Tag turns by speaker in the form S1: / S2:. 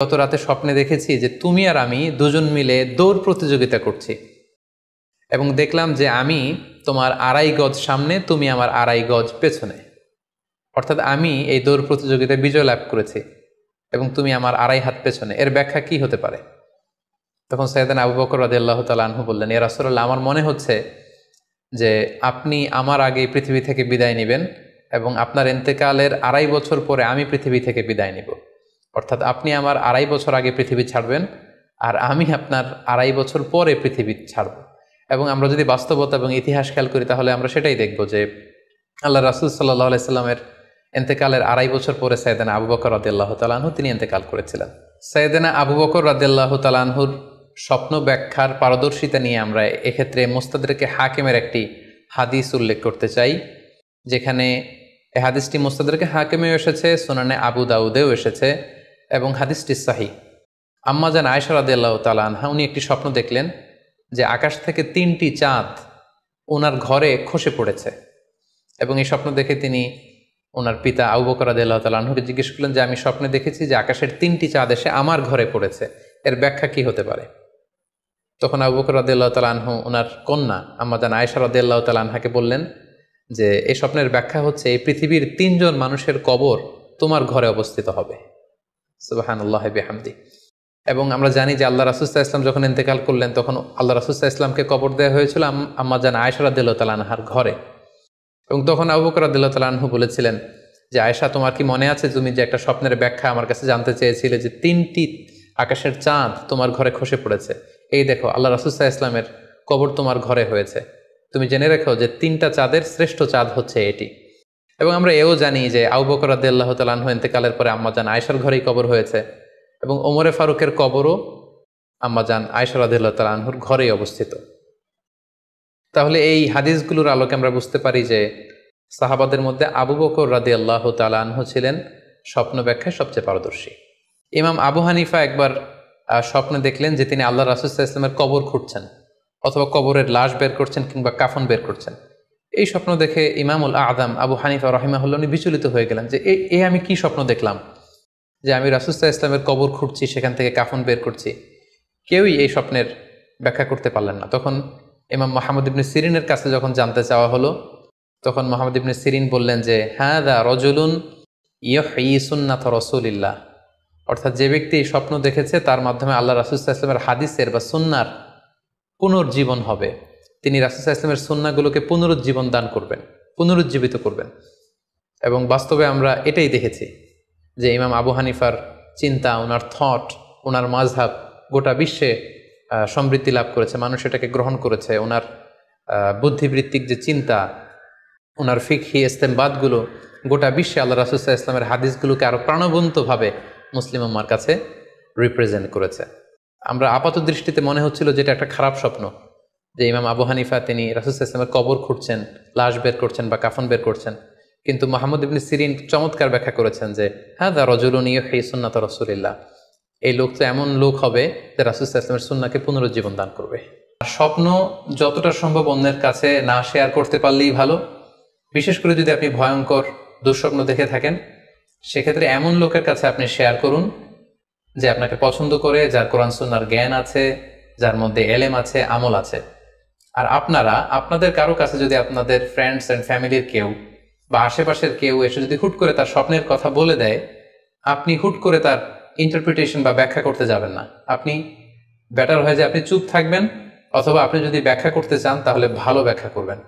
S1: গত রাতে স্বপ্নে দেখেছি যে তুমি আর আমি দুজন মিলে দৌড় প্রতিযোগিতা করছি এবং দেখলাম যে আমি তোমার 2.5 গজ সামনে, তুমি আমার 2.5 গজ পেছনে। অর্থাৎ আমি এই দৌড় প্রতিযোগিতায় বিজয় লাভ করেছি এবং তুমি আমার 2.5 হাত পেছনে। এর ব্যাখ্যা কি হতে পারে? তখন সাইয়েদনা আবু বকর রাদিয়াল্লাহু তাআলা আনহু বললেন, ইয়া রাসূলুল্লাহ, আমার মনে হচ্ছে যে আপনি আমার আগে পৃথিবী থেকে বিদায় নেবেন এবং আপনার ইন্তেকালের 2.5 বছর পরে আমি পৃথিবী থেকে বিদায় নিব। অর্থাৎ আপনি আমার 2.5 বছর আগে পৃথিবী ছাড়বেন আর আমি আপনার 2.5 বছর পরে পৃথিবী ছাড়ব। এবং আমরা যদি বাস্তবতা এবং ইতিহাস খেয়াল করি তাহলে আমরা সেটাই দেখব যে আল্লাহ রাসূল সাল্লাল্লাহু আলাইহি সাল্লামের ইন্তেকালের 2.5 বছর পরে সাইয়েদনা আবু বকর রাদিয়াল্লাহু তাআলা আনহু তিনি ইন্তেকাল করেছিলেন। সাইয়েদনা আবু বকর রাদিয়াল্লাহু তাআলা আনহুর স্বপ্ন ব্যাখ্যার পারদর্শিতা নিয়ে আমরা এক্ষেত্রে মুস্তাদরেকে হাকিমের একটি হাদিস উল্লেখ করতে চাই, যেখানে এই হাদিসটি মুস্তাদরেকে হাকিমেও এসেছে, সুনানে আবু দাউদেও এসেছে এবং হাদিসটি সহিহ। আম্মা জান আয়েশা রাদিয়াল্লাহু তাআলা আনহা উনি একটি স্বপ্ন দেখলেন যে আকাশ থেকে 3টি চাঁদ ওনার ঘরে খসে পড়েছে এবং এই স্বপ্ন দেখে তিনি ওনার পিতা আবু বকর রাদিয়াল্লাহু তাআলা আনহুকে জিজ্ঞেস করলেন যে আমি স্বপ্নে দেখেছি যে আকাশের 3টি চাঁদ এসে আমার ঘরে পড়েছে, এর ব্যাখ্যা কি হতে পারে? তখন আবু বকর রাদিয়াল্লাহু তাআলা আনহু ওনার কন্যা আম্মা জান আয়েশা রাদিয়াল্লাহু তাআলা আনহাকে বললেন যে এই স্বপ্নের ব্যাখ্যা হচ্ছে এই পৃথিবীর 3 জন মানুষের কবর তোমার ঘরে অবস্থিত হবে। সুবহানাল্লাহ বিহামদি। এবং আমরা জানি যে আল্লাহ রাসূল সাল্লাল্লাহু আলাইহি ওয়াসাল্লাম যখন ইন্তেকাল করলেন তখন আল্লাহ রাসূল সাল্লাল্লাহু আলাইহি ওয়াসাল্লামকে কবর দেওয়া হয়েছিল আম্মা জান আয়েশা রাদিয়াল্লাহু তাআলা আনহার ঘরে। এবং তখন আবু বকর রাদিয়াল্লাহু তাআলা আনহু বলেছিলেন যে আয়েশা, তোমার কি মনে আছে তুমি যে একটা স্বপ্নের ব্যাখ্যা আমার কাছে জানতে চেয়েছিলে যে 3টি আকাশের চাঁদ তোমার ঘরে খসে পড়েছে, এই দেখো আল্লাহ রাসূল সাল্লাল্লাহু আলাইহি ওয়াসাল্লামের কবর তোমার ঘরে হয়েছে, তুমি জেনে রেখো যে 3টা চাঁদের শ্রেষ্ঠ চাঁদ হচ্ছে এটি। এবং আমরা এও জানি যে আবু বকর রাদিয়াল্লাহু তাআলা আনহু ইন্তেকালের পরে আম্মা জান আয়েশার ঘরেই কবর হয়েছে এবং ওমরে ফারুকের কবরও আম্মা জান আয়েশা রাদিয়াল্লাহু তাআলা আনহুর ঘরেই অবস্থিত। তাহলে এই হাদিসগুলোর আলোকে আমরা বুঝতে পারি যে সাহাবাদের মধ্যে আবু বকর রাদিয়াল্লাহু তাআলা আনহু ছিলেন স্বপ্ন ব্যাখ্যায় সবচেয়ে পারদর্শী। ইমাম আবু হানিফা একবার স্বপ্নে দেখলেন যে তিনি আল্লাহ রাসূল সাল্লাল্লাহু আলাইহি ওয়াসাল্লামের কবর খুঁড়ছেন অথবা কবরের লাশ বের করছেন কিংবা কাফন বের করছেন। এই স্বপ্ন দেখে ইমামুল আযম আবু হানিফা রাহিমাহুল্লাহ উনি বিচলিত হয়ে গেলেন যে এ আমি কি স্বপ্ন দেখলাম যে আমি রাসূল সাল্লাল্লাহু আলাইহি ওয়াসাল্লামের কবর খুঁড়ছি, সেখান থেকে কাফন বের করছি। কেউই এই স্বপ্নের ব্যাখ্যা করতে পারলেন না। তখন ইমাম মুহাম্মদ ইবনে সিরিনের কাছে যখন জানতে চাওয়া হলো তখন মুহাম্মদ ইবনে সিরিন বললেন যে হাযা রাজুলুন ইহয়ি সুন্নাত রাসূলিল্লাহ, অর্থাৎ যে ব্যক্তি এই স্বপ্ন দেখেছে তার মাধ্যমে আল্লাহ রাসূল সাল্লাল্লাহু আলাইহি ওয়াসাল্লামের হাদিসের বা সুন্নাহর পুনর্জীবন হবে। তিনি রাসূল সাল্লাল্লাহু আলাইহি ওয়াসাল্লামের সুন্নাহগুলোকে পুনরুজ্জীবন দান করবেন, পুনরুজ্জীবিত করবেন। এবং বাস্তবে আমরা এটাই দেখেছি যে ইমাম আবু হানিফার চিন্তা, ওনার থট, ওনার মাযহাব গোটা বিশ্বে সমৃদ্ধি লাভ করেছে, মানুষ এটাকে গ্রহণ করেছে। ওনার বুদ্ধিবৃত্তিক যে চিন্তা, ওনার ফিকহি ইস্তেমবাদগুলো গোটা বিশ্বে আল্লাহ রাসূল সাল্লাল্লাহু আলাইহি ওয়াসাল্লামের হাদিসগুলোকে আরও প্রাণবন্তভাবে মুসলিম উম্মার কাছে রিপ্রেজেন্ট করেছে। আমরা আপাত দৃষ্টিতে মনে হচ্ছিল যে এটা একটা খারাপ স্বপ্ন, যে ইমাম আবু হানিফা তিনি রাসূল সাল্লাল্লাহু আলাইহি ওয়াসাল্লামের কবর খুঁড়ছেন, লাশ বের করছেন বা কাফন বের করছেন। কিন্তু মুহাম্মদ ইবনে সিরিন চমৎকার ব্যাখ্যা করেছেন যে হাযা রাজুলুন ইহয়ি সুন্নাত রাসূলিল্লাহ, এই লোক তো এমন লোক হবে যে রাসূল সাল্লাল্লাহু আলাইহি ওয়াসাল্লামের সুন্নাহকে পুনরুজ্জীবন দান করবে। স্বপ্ন যতটা সম্ভব অন্যের কাছে না শেয়ার করতে পারলেই ভালো। বিশেষ করে যদি আপনি ভয়ঙ্কর দুঃস্বপ্ন দেখে থাকেন সেক্ষেত্রে এমন লোকের কাছে আপনি শেয়ার করুন যে আপনাকে পছন্দ করে, যার কোরআন সুন্নাহর জ্ঞান আছে, যার মধ্যে এলেম আছে, আমল আছে। আর আপনারা আপনাদের কারো কাছে যদি আপনাদের ফ্রেন্ডস অ্যান্ড ফ্যামিলির কেউ বা আশেপাশের কেউ এসে যদি হুট করে তার স্বপ্নের কথা বলে দেয়, আপনি হুট করে তার ইন্টারপ্রিটেশন বা ব্যাখ্যা করতে যাবেন না। আপনি বেটার হয় যে আপনি চুপ থাকবেন, অথবা আপনি যদি ব্যাখ্যা করতে চান তাহলে ভালো ব্যাখ্যা করবেন।